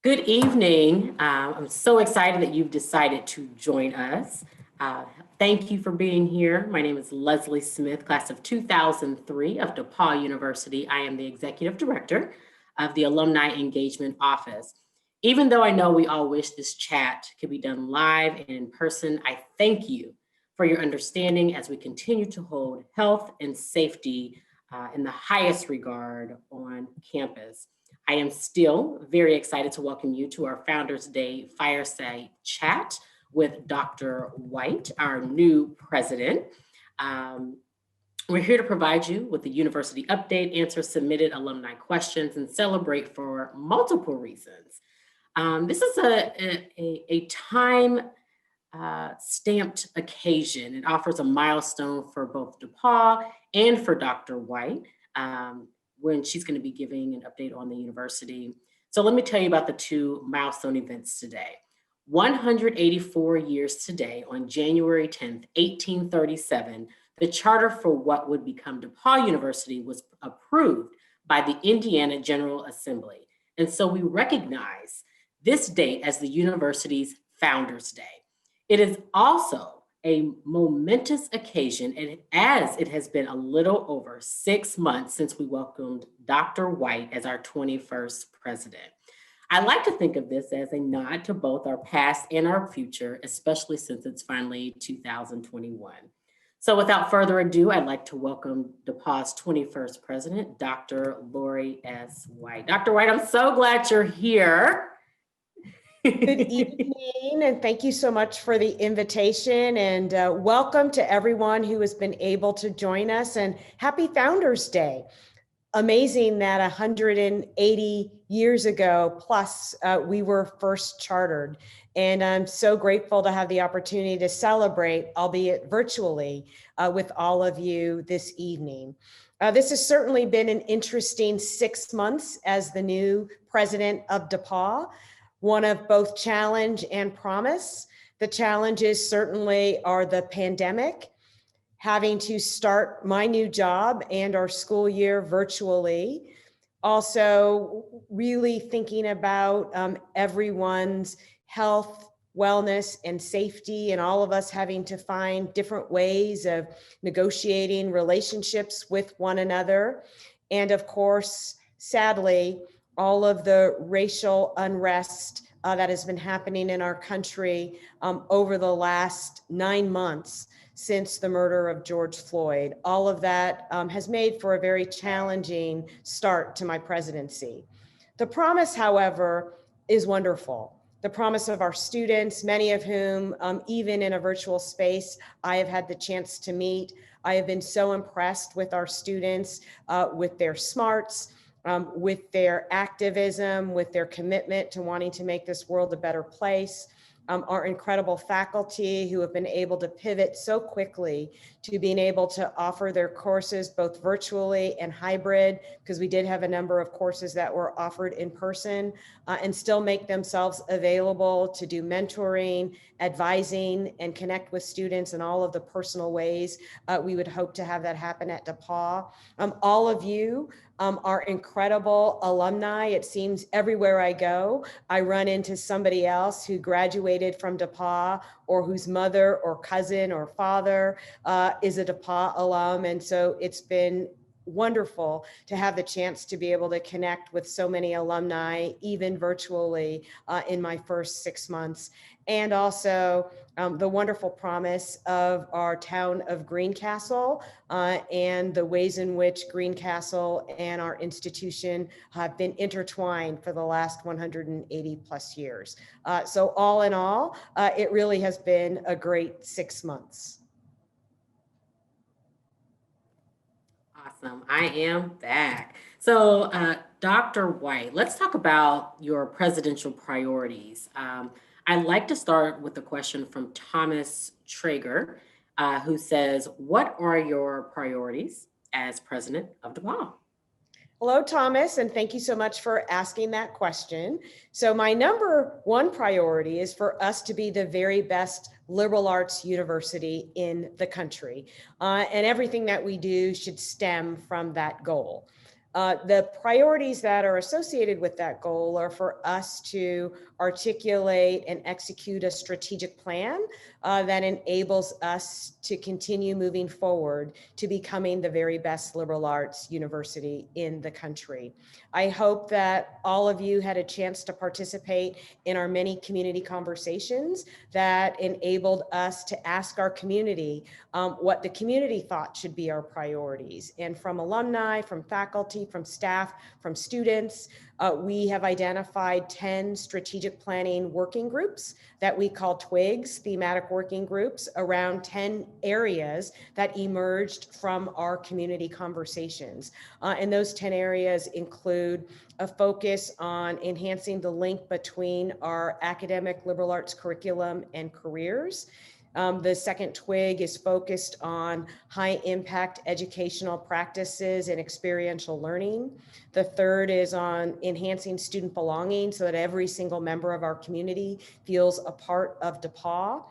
Good evening. I'm so excited that you've decided to join us. Uh, Thank you for being here. My name is Leslie Smith, class of 2003 of DePaul University. I am the Executive Director of the Alumni Engagement Office. Even though I know we all wish this chat could be done live and in person, I thank you for your understanding as we continue to hold health and safety in the highest regard on campus. I am still very excited to welcome you to our Founders Day Fireside Chat with Dr. White, our new president. Um, we're here to provide you with the university update, answer submitted alumni questions, and celebrate for multiple reasons. This is a time stamped occasion. It offers a milestone for both DePaul and for Dr. White. When she's going to be giving an update on the university. So let me tell you about the two milestone events today. 184 years today, on January 10th, 1837, the charter for what would become DePaul University was approved by the Indiana General Assembly. And so we recognize this date as the university's Founders Day. It is also a momentous occasion, and as it has been a little over 6 months since we welcomed Dr. White as our 21st president. I like to think of this as a nod to both our past and our future, especially since it's finally 2021. So without further ado, I'd like to welcome DePaul's 21st president, Dr. Lori S. White. Dr. White, I'm so glad you're here. Good evening, and thank you so much for the invitation, and welcome to everyone who has been able to join us, and happy Founders Day. Amazing that 180 years ago plus we were first chartered, and I'm so grateful to have the opportunity to celebrate, albeit virtually, with all of you this evening. This has certainly been an interesting 6 months as the new president of DePaul. One of both challenge and promise. The challenges certainly are the pandemic, having to start my new job and our school year virtually. Also, really thinking about everyone's health, wellness, and safety, and all of us having to find different ways of negotiating relationships with one another. And of course, sadly, all of the racial unrest that has been happening in our country over the last 9 months since the murder of George Floyd. All of that has made for a very challenging start to my presidency. The promise, however, is wonderful. The promise of our students, many of whom, even in a virtual space, I have had the chance to meet. I have been so impressed with our students, with their smarts, with their activism, with their commitment to wanting to make this world a better place. Our incredible faculty who have been able to pivot so quickly to being able to offer their courses both virtually and hybrid, because we did have a number of courses that were offered in person, and still make themselves available to do mentoring, advising, and connect with students in all of the personal ways we would hope to have that happen at DePaul. All of you are incredible alumni. It seems everywhere I go, I run into somebody else who graduated from DePaul or whose mother or cousin or father is a DePaul alum. And so it's been wonderful to have the chance to be able to connect with so many alumni, even virtually, in my first 6 months. And also the wonderful promise of our town of Greencastle and the ways in which Greencastle and our institution have been intertwined for the last 180 plus years. So all in all, it really has been a great 6 months. Awesome. I am back. So, Dr. White, let's talk about your presidential priorities. I'd like to start with a question from Thomas Traeger, who says, what are your priorities as president of DePaul? Hello, Thomas, and thank you so much for asking that question. So my number one priority is for us to be the very best liberal arts university in the country. And everything that we do should stem from that goal. The priorities that are associated with that goal are for us to articulate and execute a strategic plan that enables us to continue moving forward to becoming the very best liberal arts university in the country. I hope that all of you had a chance to participate in our many community conversations that enabled us to ask our community what the community thought should be our priorities. And from alumni, from faculty, from staff, from students, we have identified 10 strategic planning working groups that we call TWIGs, thematic working groups, around 10 areas that emerged from our community conversations. And those 10 areas include a focus on enhancing the link between our academic liberal arts curriculum and careers. The second twig is focused on high impact educational practices and experiential learning. The third is on enhancing student belonging so that every single member of our community feels a part of DePauw.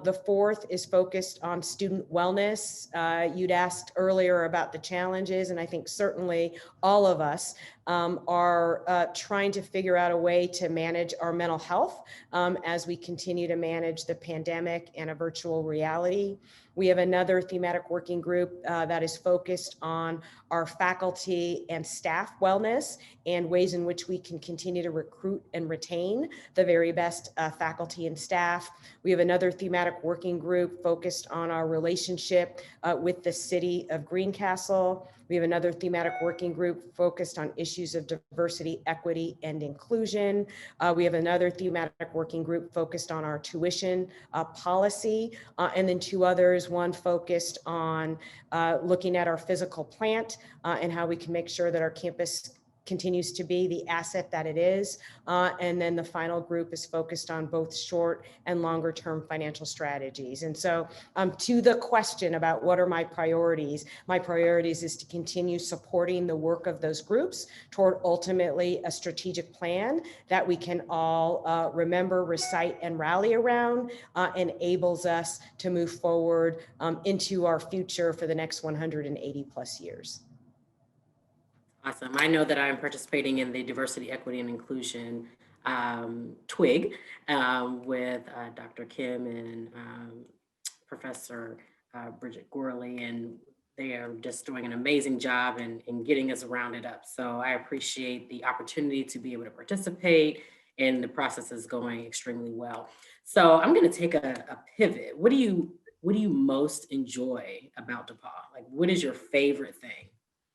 The fourth is focused on student wellness. You'd asked earlier about the challenges, and I think certainly all of us are trying to figure out a way to manage our mental health as we continue to manage the pandemic and a virtual reality. We have another thematic working group that is focused on our faculty and staff wellness and ways in which we can continue to recruit and retain the very best faculty and staff. We have another thematic working group focused on our relationship with the city of Greencastle. We have another thematic working group focused on issues of diversity, equity, and inclusion. We have another thematic working group focused on our tuition policy, and then two others, one focused on looking at our physical plant and how we can make sure that our campus continues to be the asset that it is. And then the final group is focused on both short and longer term financial strategies. And so to the question about what are my priorities is to continue supporting the work of those groups toward ultimately a strategic plan that we can all remember, recite, and rally around, enables us to move forward into our future for the next 180 plus years. Awesome. I know that I'm participating in the Diversity, Equity, and Inclusion TWIG with Dr. Kim and Professor Bridget Gorley, and they are just doing an amazing job in getting us rounded up. So I appreciate the opportunity to be able to participate, and the process is going extremely well. So I'm going to take a pivot. What do you most enjoy about DePauw? Like, what is your favorite thing?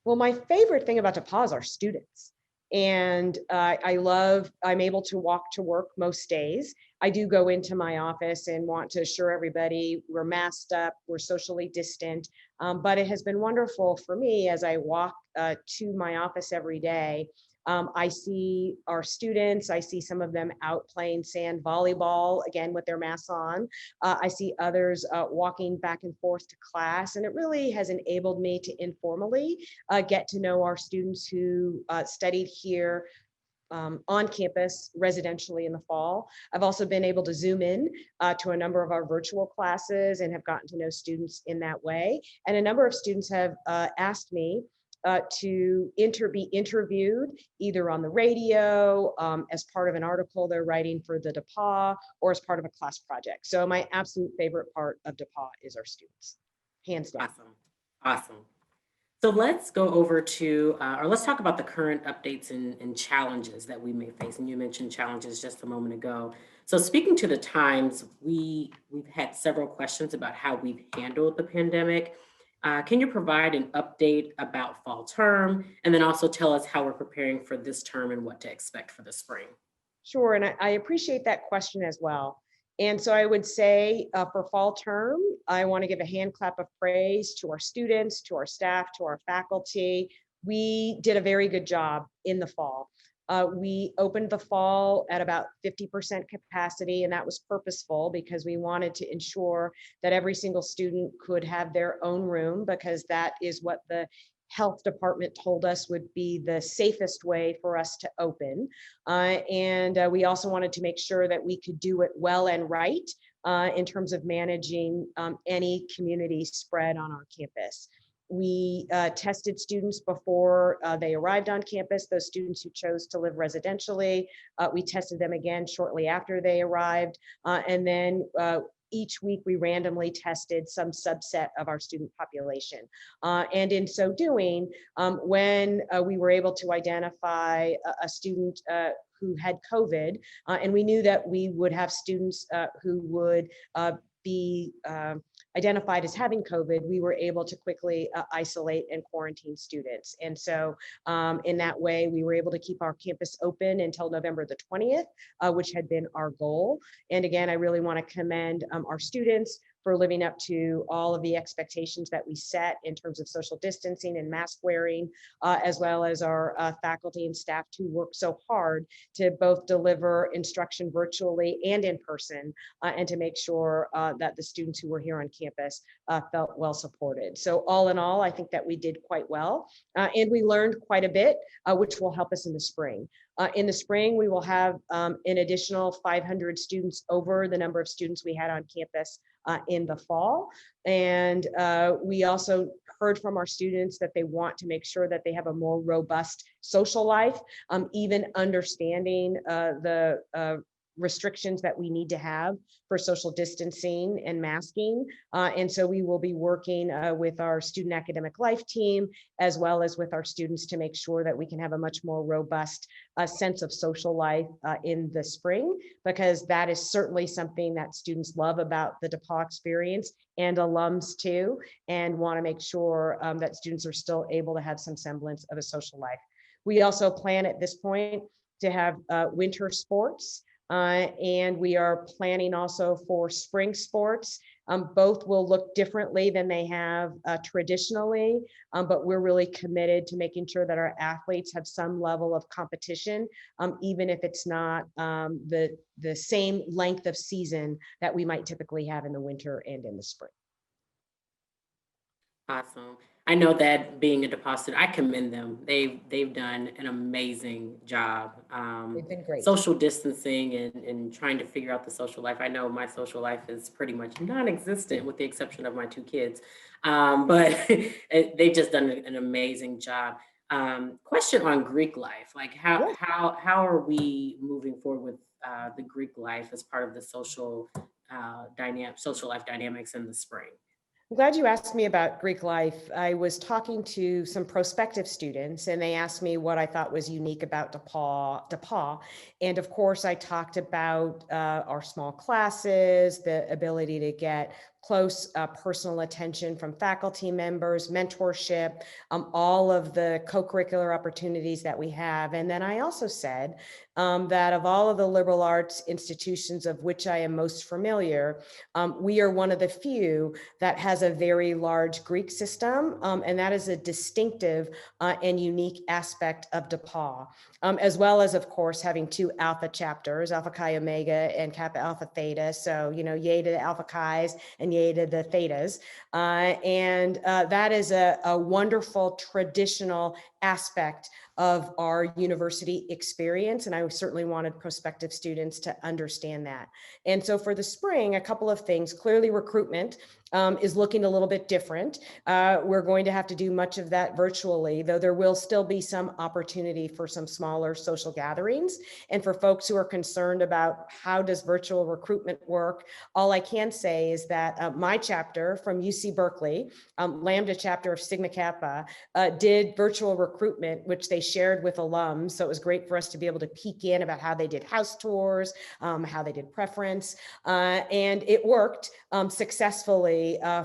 Well, my favorite thing about DePauw is our students. And I'm able to walk to work most days. I do go into my office and want to assure everybody we're masked up, we're socially distant. But it has been wonderful for me as I walk to my office every day. I see our students, I see some of them out playing sand volleyball, again, with their masks on. I see others walking back and forth to class, and it really has enabled me to informally get to know our students who studied here on campus residentially in the fall. I've also been able to zoom in to a number of our virtual classes and have gotten to know students in that way. And a number of students have asked me to be interviewed either on the radio, as part of an article they're writing for the DePauw, or as part of a class project. So my absolute favorite part of DePauw is our students, hands down. Awesome. So let's go over to, or let's talk about the current updates and challenges that we may face. And you mentioned challenges just a moment ago. So speaking to the times, we've had several questions about how we've handled the pandemic. Can you provide an update about fall term, and then also tell us how we're preparing for this term and what to expect for the spring? Sure, and I appreciate that question as well. And so I would say for fall term, I want to give a hand clap of praise to our students, to our staff, to our faculty. We did a very good job in the fall. We opened the fall at about 50% capacity, and that was purposeful because we wanted to ensure that every single student could have their own room, because that is what the health department told us would be the safest way for us to open. And we also wanted to make sure that we could do it well and right in terms of managing any community spread on our campus. We tested students before they arrived on campus, those students who chose to live residentially. We tested them again shortly after they arrived. And then each week we randomly tested some subset of our student population. And in so doing, when we were able to identify a student who had COVID, and we knew that we would have students who would be identified as having COVID, we were able to quickly isolate and quarantine students. And so in that way, we were able to keep our campus open until November the 20th, which had been our goal. And again, I really want to commend our students for living up to all of the expectations that we set in terms of social distancing and mask wearing, as well as our faculty and staff who work so hard to both deliver instruction virtually and in person, and to make sure that the students who were here on campus felt well supported. So all in all, I think that we did quite well, and we learned quite a bit, which will help us in the spring. In the spring, we will have an additional 500 students over the number of students we had on campus in the fall. And we also heard from our students that they want to make sure that they have a more robust social life, even understanding the restrictions that we need to have for social distancing and masking. And so we will be working with our student academic life team, as well as with our students, to make sure that we can have a much more robust sense of social life in the spring, because that is certainly something that students love about the DePauw experience, and alums too, and want to make sure that students are still able to have some semblance of a social life. We also plan at this point to have winter sports. And we are planning also for spring sports. Both will look differently than they have traditionally, but we're really committed to making sure that our athletes have some level of competition, even if it's not the same length of season that we might typically have in the winter and in the spring. Awesome. I know that being a deposit, I commend them. They've done an amazing job. They've been great. Social distancing and trying to figure out the social life. I know my social life is pretty much non-existent with the exception of my two kids. But they've just done an amazing job. Question on Greek life, like Yeah. how are we moving forward with the Greek life as part of the social life dynamics in the spring? I'm glad you asked me about Greek life. I was talking to some prospective students, and they asked me what I thought was unique about DePauw. And of course, I talked about our small classes, the ability to get close personal attention from faculty members, mentorship, all of the co-curricular opportunities that we have. And then I also said that of all of the liberal arts institutions of which I am most familiar, we are one of the few that has a very large Greek system, and that is a distinctive and unique aspect of DePauw, as well as, of course, having two Alpha chapters, Alpha Chi Omega and Kappa Alpha Theta. So, yay to the Alpha Chi's and yay to the Thetas. And that is a wonderful traditional aspect of our university experience. And I certainly wanted prospective students to understand that. And so for the spring, a couple of things. Clearly, recruitment is looking a little bit different. We're going to have to do much of that virtually, though there will still be some opportunity for some smaller social gatherings. And for folks who are concerned about how does virtual recruitment work, all I can say is that my chapter from UC Berkeley, Lambda chapter of Sigma Kappa, did virtual recruitment, which they shared with alums. So it was great for us to be able to peek in about how they did house tours, how they did preference, and it worked successfully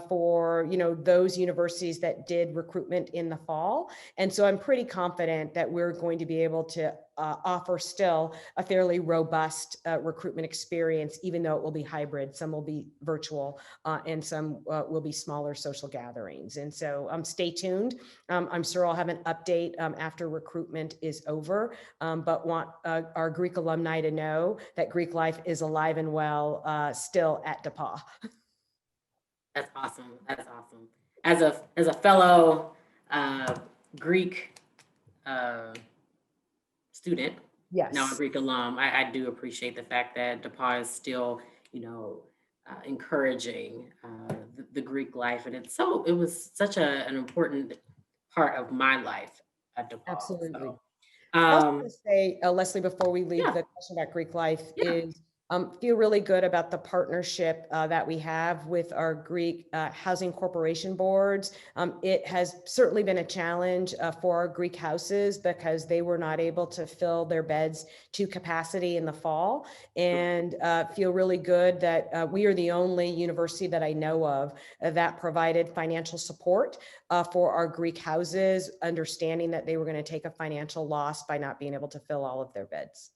for those universities that did recruitment in the fall. And so I'm pretty confident that we're going to be able to offer still a fairly robust recruitment experience, even though it will be hybrid. Some will be virtual and some will be smaller social gatherings. And so stay tuned. I'm sure I'll have an update after recruitment is over, but want our Greek alumni to know that Greek life is alive and well still at DePauw. That's awesome. That's awesome. As a fellow Greek student, now a Yes. Greek alum, I do appreciate the fact that DePauw is still, encouraging the Greek life, and it was such an important part of my life at DePaul. Absolutely. So, I also want um, to say, Leslie, before we leave yeah, the question about Greek life, yeah, is feel really good about the partnership that we have with our Greek housing corporation boards. It has certainly been a challenge for our Greek houses because they were not able to fill their beds to capacity in the fall. And feel really good that we are the only university that I know of that provided financial support for our Greek houses, understanding that they were going to take a financial loss by not being able to fill all of their beds.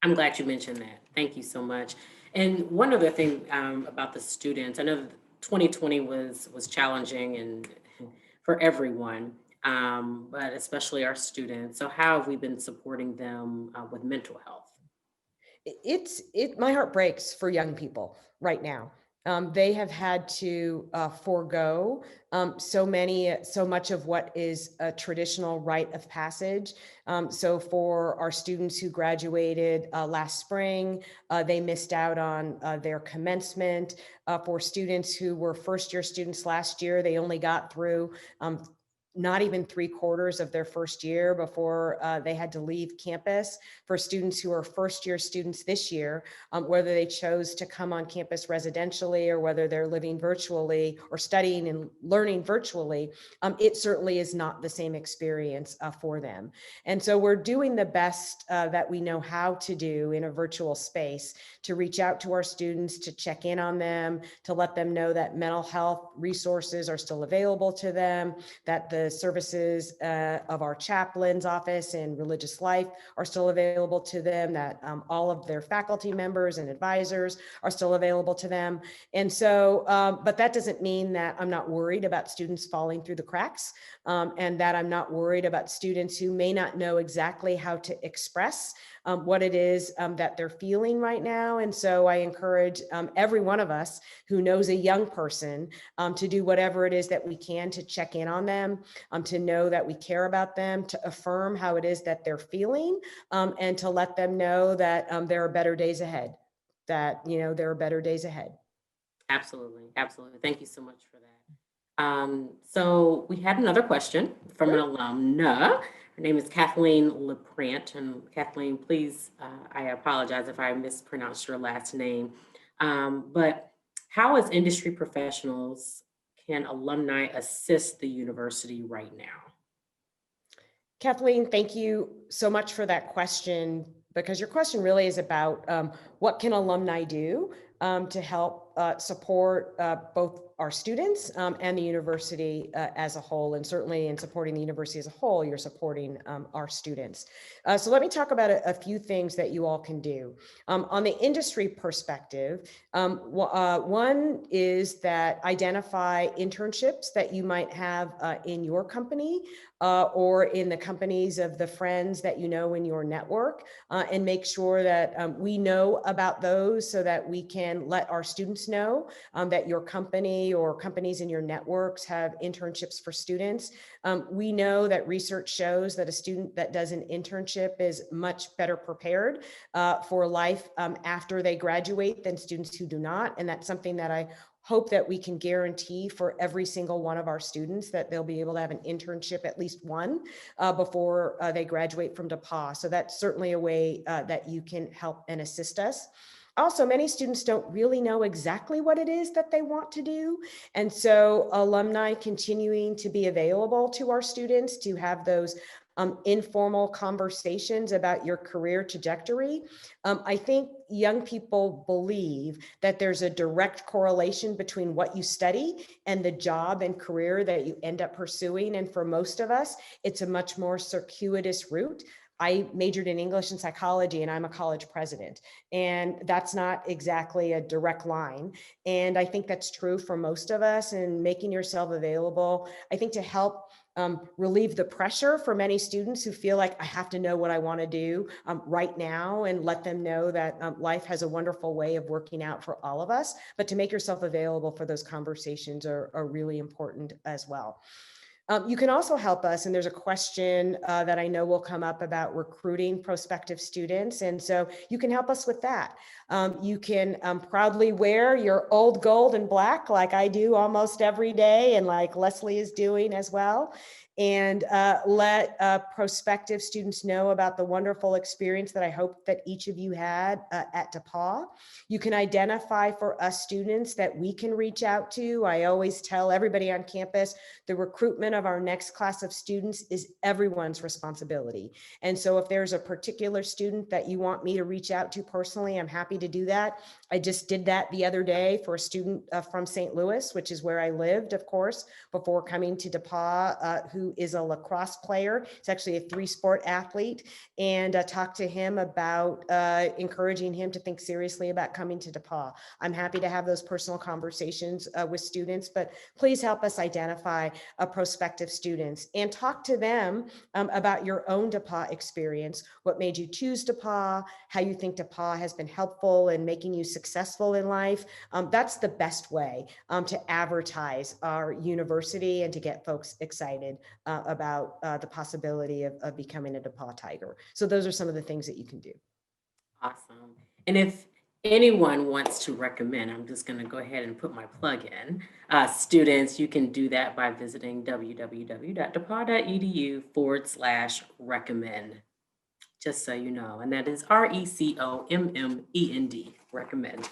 I'm glad you mentioned that. Thank you so much. And one other thing about the students, I know that 2020 was challenging and for everyone, but especially our students. So how have we been supporting them with mental health? My heart breaks for young people right now. They have had to forego so much of what is a traditional rite of passage. So for our students who graduated last spring, they missed out on their commencement. For students who were first year students last year, they only got through not even 3/4 of their first year before they had to leave campus. For students who are first year students this year, whether they chose to come on campus residentially or whether they're living virtually or studying and learning virtually, it certainly is not the same experience for them. And so we're doing the best that we know how to do in a virtual space to reach out to our students, to check in on them, to let them know that mental health resources are still available to them, that the services of our chaplain's office and religious life are still available to them, that all of their faculty members and advisors are still available to them. And so, but that doesn't mean that I'm not worried about students falling through the cracks, and that I'm not worried about students who may not know exactly how to express what it is that they're feeling right now. And so I encourage every one of us who knows a young person to do whatever it is that we can to check in on them, to know that we care about them, to affirm how it is that they're feeling, and to let them know that there are better days ahead, that, there are better days ahead. Absolutely, absolutely. Thank you so much for that. So we had another question from an Sure. alumna. Her name is Kathleen LaPrant. And Kathleen, please, I apologize if I mispronounced your last name. But how, as industry professionals, can alumni assist the university right now? Kathleen, thank you so much for that question, because your question really is about what can alumni do to help support both our students and the university as a whole. And certainly in supporting the university as a whole, you're supporting our students. So let me talk about a few things that you all can do. On the industry perspective, one is that identify internships that you might have in your company or in the companies of the friends that you know in your network, and make sure that we know about those so that we can let our students know that your company or companies in your networks have internships for students. We know that research shows that a student that does an internship is much better prepared for life after they graduate than students who do not. And that's something that I hope that we can guarantee for every single one of our students, that they'll be able to have an internship, at least one, before they graduate from DePauw. So that's certainly a way that you can help and assist us. Also, many students don't really know exactly what it is that they want to do. And so alumni continuing to be available to our students to have those informal conversations about your career trajectory. I think young people believe that there's a direct correlation between what you study and the job and career that you end up pursuing. And for most of us, it's a much more circuitous route. I majored in English and psychology, and I'm a college president. And that's not exactly a direct line. And I think that's true for most of us. And making yourself available, I think, to help relieve the pressure for many students who feel like I have to know what I want to do right now, and let them know that life has a wonderful way of working out for all of us. But to make yourself available for those conversations are really important as well. You can also help us, and there's a question that I know will come up about recruiting prospective students, and so you can help us with that. You can proudly wear your old gold and black like I do almost every day, and like Leslie is doing as well, and let prospective students know about the wonderful experience that I hope that each of you had at DePaul. You can identify for us students that we can reach out to. I always tell everybody on campus, the recruitment of our next class of students is everyone's responsibility. And so if there's a particular student that you want me to reach out to personally, I'm happy to do that. I just did that the other day for a student from St. Louis, which is where I lived, of course, before coming to DePaul, who is a lacrosse player. He's actually a 3-sport athlete, and talked to him about encouraging him to think seriously about coming to DePaul. I'm happy to have those personal conversations with students, but please help us identify prospective students and talk to them about your own DePaul experience, what made you choose DePaul, how you think DePaul has been helpful in making you successful in life. That's the best way to advertise our university and to get folks excited about the possibility of becoming a DePaul Tiger. So those are some of the things that you can do. Awesome. And if anyone wants to recommend, I'm just going to go ahead and put my plug in. Students, you can do that by visiting www.depaul.edu/recommend, just so you know. And that is RECOMMEND, recommend.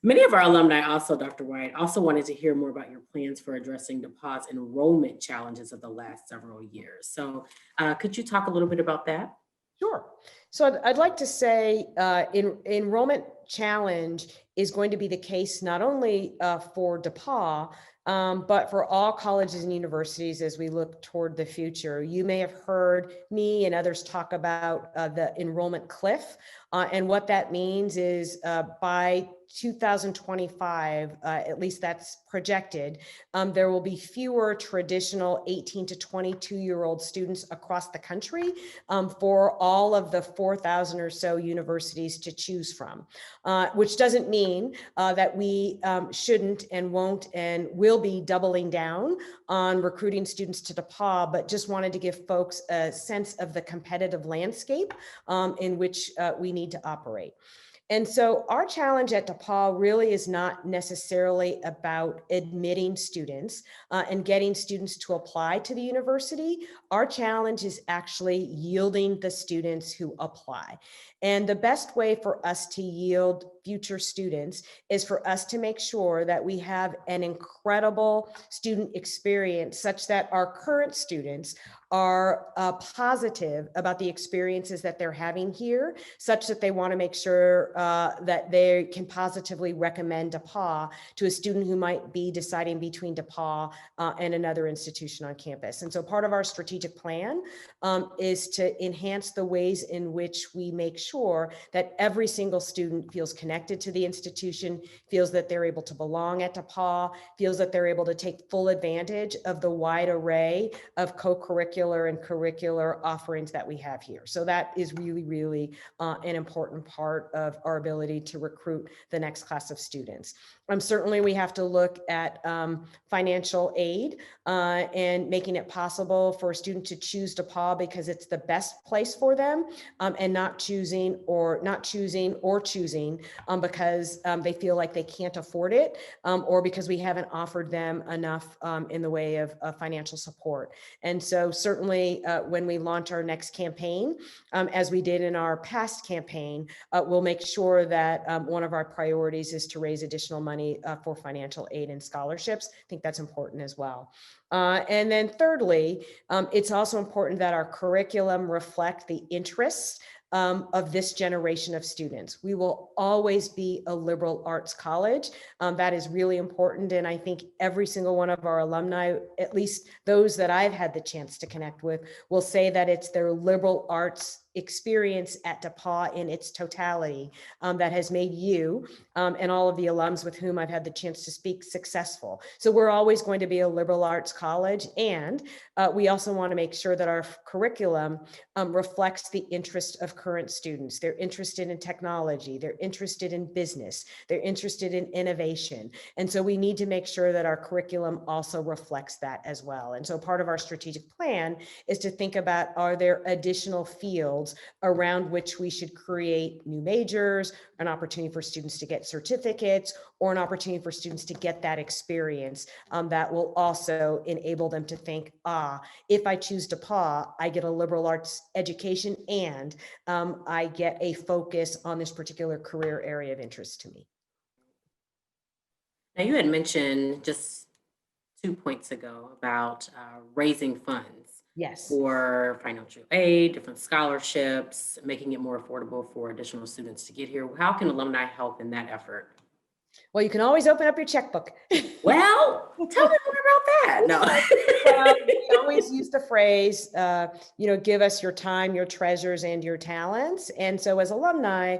Many of our alumni also, Dr. White, also wanted to hear more about your plans for addressing DePaul's enrollment challenges of the last several years. So could you talk a little bit about that? Sure. So I'd like to say enrollment challenge is going to be the case not only for DePaul, but for all colleges and universities as we look toward the future. You may have heard me and others talk about the enrollment cliff. And what that means is by 2025, at least that's projected, there will be fewer traditional 18 to 22-year-old students across the country for all of the 4,000 or so universities to choose from, which doesn't mean that we shouldn't and won't and will be doubling down on recruiting students to DePaul, but just wanted to give folks a sense of the competitive landscape in which we need to operate. And so our challenge at DePaul really is not necessarily about admitting students and getting students to apply to the university. Our challenge is actually yielding the students who apply. And the best way for us to yield future students is for us to make sure that we have an incredible student experience such that our current students are positive about the experiences that they're having here, such that they want to make sure that they can positively recommend DePaul to a student who might be deciding between DePaul and another institution on campus. And so part of our strategic plan is to enhance the ways in which we make sure that every single student feels connected to the institution, feels that they're able to belong at DePaul, feels that they're able to take full advantage of the wide array of co-curricular and curricular offerings that we have here. So that is really, really an important part of our ability to recruit the next class of students. Certainly we have to look at financial aid and making it possible for a student to choose DePaul because it's the best place for them and not choosing because they feel like they can't afford it or because we haven't offered them enough in the way of financial support. And so certainly when we launch our next campaign, as we did in our past campaign, we'll make sure that one of our priorities is to raise additional money for financial aid and scholarships. I think that's important as well. And then thirdly, it's also important that our curriculum reflect the interests of this generation of students. We will always be a liberal arts college. That is really important. And I think every single one of our alumni, at least those that I've had the chance to connect with, will say that it's their liberal arts experience at DePauw in its totality that has made you and all of the alums with whom I've had the chance to speak successful. So we're always going to be a liberal arts college, and we also want to make sure that our curriculum reflects the interest of current students. They're interested in technology, they're interested in business, they're interested in innovation. And so we need to make sure that our curriculum also reflects that as well. And so part of our strategic plan is to think about, are there additional fields around which we should create new majors, an opportunity for students to get certificates, or an opportunity for students to get that experience that will also enable them to think, if I choose DePauw, I get a liberal arts education and I get a focus on this particular career area of interest to me. Now, you had mentioned just 2 points ago about raising funds Yes. for financial aid, different scholarships, making it more affordable for additional students to get here. How can alumni help in that effort? Well, you can always open up your checkbook. Well, tell me more about that. No. Well, we always use the phrase, give us your time, your treasures, and your talents. And so as alumni,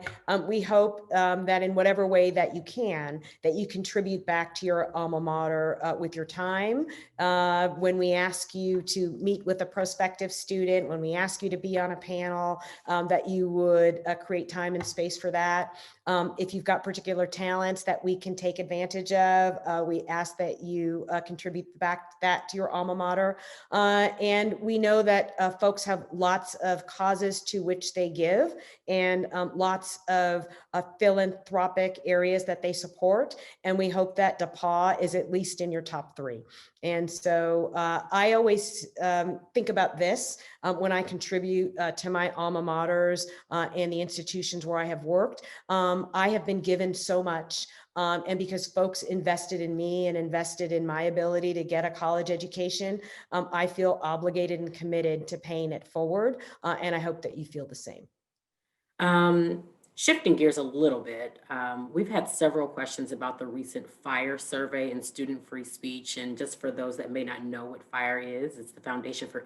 we hope that in whatever way that you can, that you contribute back to your alma mater with your time. When we ask you to meet with a prospective student, when we ask you to be on a panel, that you would create time and space for that. If you've got particular talents that we can take advantage of, we ask that you contribute back that to your alma mater. And we know that folks have lots of causes to which they give and lots of philanthropic areas that they support. And we hope that DePauw is at least in your top 3. And so I always think about this when I contribute to my alma maters and the institutions where I have worked. I have been given so much. And because folks invested in me and invested in my ability to get a college education, I feel obligated and committed to paying it forward. And I hope that you feel the same. Shifting gears a little bit, we've had several questions about the recent FIRE survey and student free speech. And just for those that may not know what FIRE is, it's the Foundation for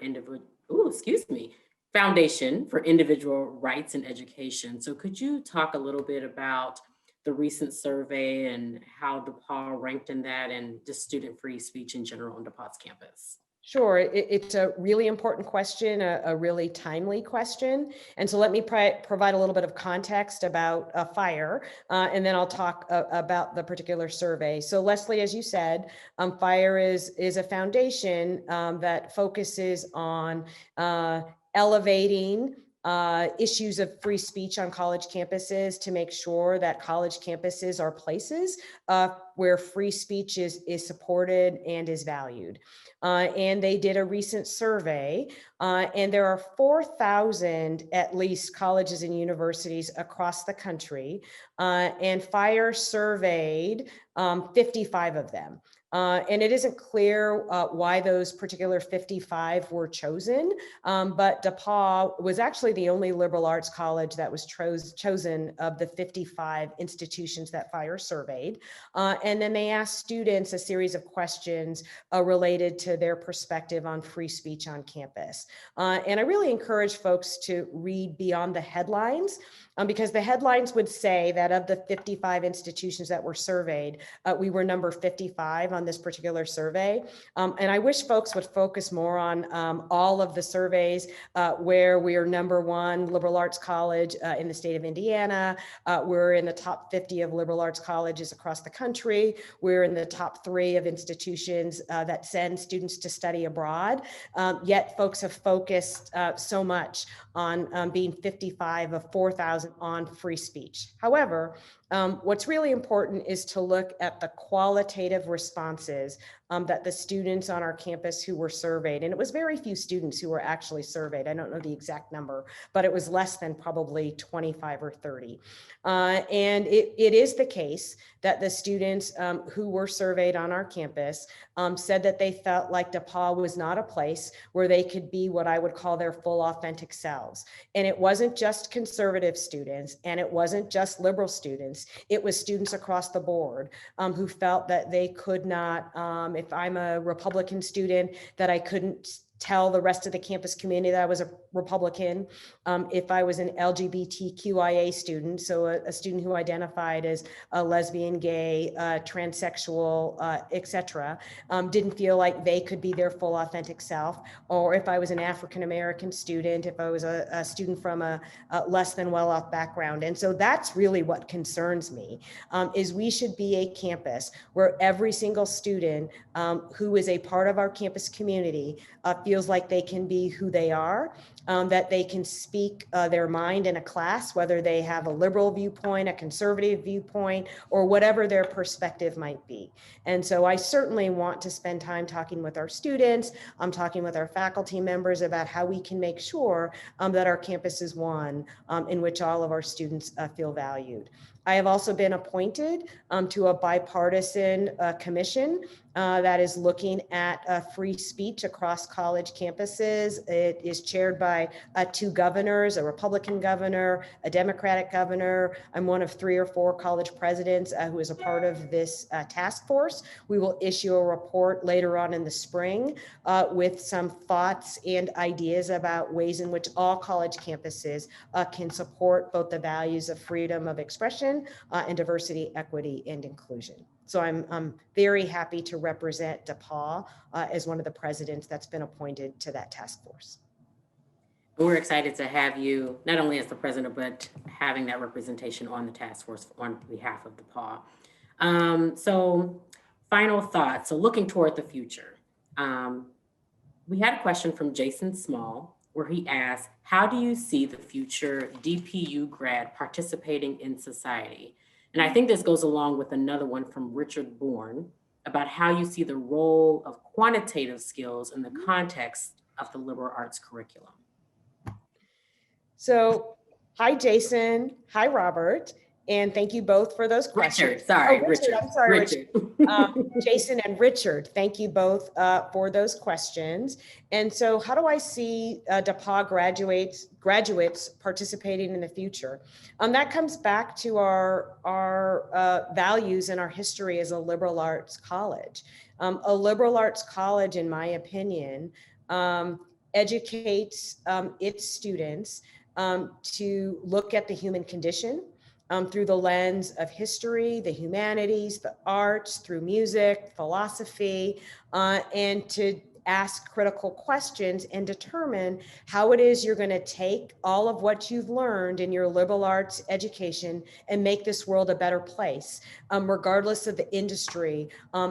Individual Rights and Education. So could you talk a little bit about the recent survey and how DePauw ranked in that and just student free speech in general on DePauw's campus? Sure, it's a really important question, a really timely question. And so let me provide a little bit of context about FIRE, and then I'll talk about the particular survey. So Leslie, as you said, FIRE is a foundation that focuses on elevating issues of free speech on college campuses to make sure that college campuses are places where free speech is supported and is valued. And they did a recent survey, and there are 4,000 at least colleges and universities across the country, and FIRE surveyed 55 of them. And it isn't clear why those particular 55 were chosen, but DePauw was actually the only liberal arts college that was chosen of the 55 institutions that FIRE surveyed. And then they asked students a series of questions related to their perspective on free speech on campus. And I really encourage folks to read beyond the headlines, because the headlines would say that of the 55 institutions that were surveyed, we were number 55 on this particular survey. And I wish folks would focus more on all of the surveys where we are number 1 liberal arts college in the state of Indiana. We're in the top 50 of liberal arts colleges across the country. We're in the top 3 of institutions that send students to study abroad. Yet folks have focused so much on being 55 of 4,000 on free speech. However, what's really important is to look at the qualitative responses that the students on our campus who were surveyed, and it was very few students who were actually surveyed. I don't know the exact number, but it was less than probably 25 or 30. And it is the case that the students who were surveyed on our campus said that they felt like DePauw was not a place where they could be what I would call their full authentic selves. And it wasn't just conservative students, and it wasn't just liberal students. It was students across the board who felt that they could not, if I'm a Republican student, that I couldn't tell the rest of the campus community that I was a Republican. If I was an LGBTQIA student, so a student who identified as a lesbian, gay, transsexual, etc., didn't feel like they could be their full authentic self, or if I was an African-American student, if I was a student from a less than well-off background. And so that's really what concerns me, is we should be a campus where every single student who is a part of our campus community feels like they can be who they are, that they can speak their mind in a class, whether they have a liberal viewpoint, a conservative viewpoint, or whatever their perspective might be. And so I certainly want to spend time talking with our students, talking with our faculty members about how we can make sure that our campus is one in which all of our students feel valued. I have also been appointed to a bipartisan commission that is looking at free speech across college campuses. It is chaired by two governors, a Republican governor, a Democratic governor. I'm one of 3 or 4 college presidents who is a part of this task force. We will issue a report later on in the spring with some thoughts and ideas about ways in which all college campuses can support both the values of freedom of expression and diversity, equity, and inclusion. So I'm very happy to represent DePaul as one of the presidents that's been appointed to that task force. We're excited to have you, not only as the president, but having that representation on the task force on behalf of DePaul. So final thoughts. So looking toward the future, we had a question from Jason Small, where he asked, how do you see the future DPU grad participating in society? And I think this goes along with another one from Richard Bourne about how you see the role of quantitative skills in the context of the liberal arts curriculum. So, hi, Jason. Hi, Robert. And thank you both for those questions. Richard, sorry, Richard. I'm sorry, Richard. Jason and Richard, thank you both for those questions. And so how do I see DePaul graduates participating in the future? That comes back to our values and our history as a liberal arts college. A liberal arts college, in my opinion, educates its students to look at the human condition through the lens of history, the humanities, the arts, through music, philosophy, and to ask critical questions and determine how it is you're going to take all of what you've learned in your liberal arts education and make this world a better place, regardless of the industry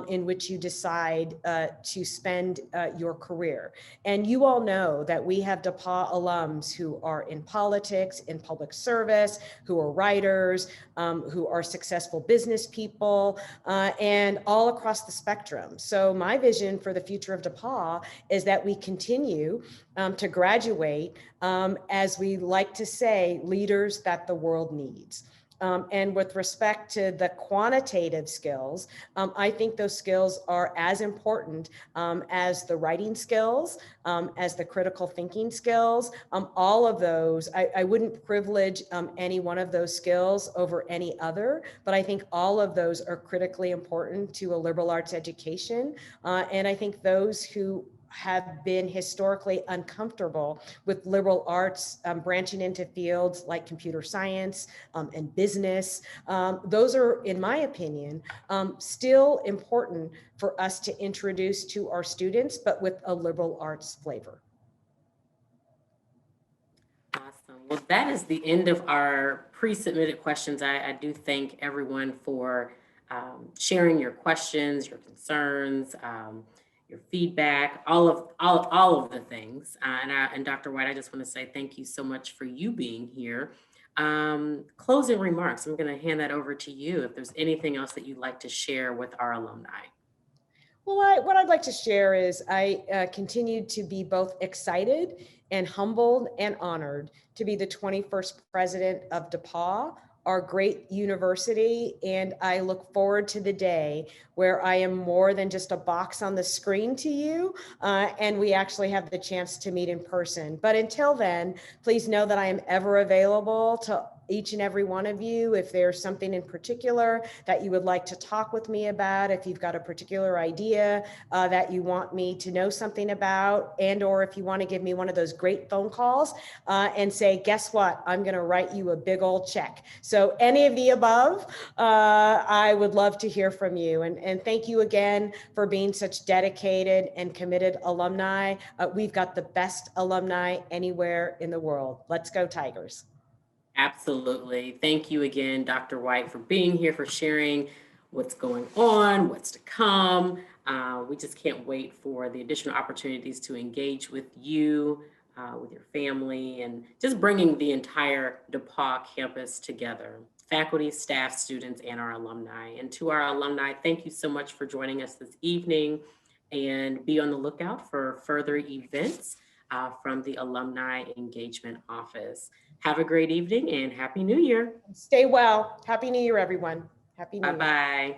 in which you decide to spend your career. And you all know that we have DePaul alums who are in politics, in public service, who are writers, who are successful business people, and all across the spectrum. So my vision for the future of DePaul is that we continue to graduate, as we like to say, leaders that the world needs. And with respect to the quantitative skills, I think those skills are as important as the writing skills, as the critical thinking skills. All of those, I wouldn't privilege any one of those skills over any other, but I think all of those are critically important to a liberal arts education. And I think those who have been historically uncomfortable with liberal arts branching into fields like computer science and business. Those are, in my opinion, still important for us to introduce to our students, but with a liberal arts flavor. Awesome. Well, that is the end of our pre-submitted questions. I do thank everyone for sharing your questions, your concerns, your feedback, all of the things. And Dr. White, I just want to say thank you so much for you being here. Closing remarks, I'm going to hand that over to you if there's anything else that you'd like to share with our alumni. Well, what I'd like to share is I continue to be both excited and humbled and honored to be the 21st president of DePaul, our great university, and I look forward to the day where I am more than just a box on the screen to you, and we actually have the chance to meet in person. But until then, please know that I am ever available to each and every one of you. If there's something in particular that you would like to talk with me about, if you've got a particular idea that you want me to know something about, and or if you want to give me one of those great phone calls and say, guess what, I'm going to write you a big old check. So any of the above, I would love to hear from you. And thank you again for being such dedicated and committed alumni. We've got the best alumni anywhere in the world. Let's go Tigers. Absolutely. Thank you again, Dr. White, for being here, for sharing what's going on, what's to come. We just can't wait for the additional opportunities to engage with you, with your family, and just bringing the entire DePaul campus together, faculty, staff, students, and our alumni. And to our alumni, thank you so much for joining us this evening, and be on the lookout for further events from the Alumni Engagement Office. Have a great evening and Happy New Year. Stay well. Happy New Year, everyone. Happy New Year. Bye-bye.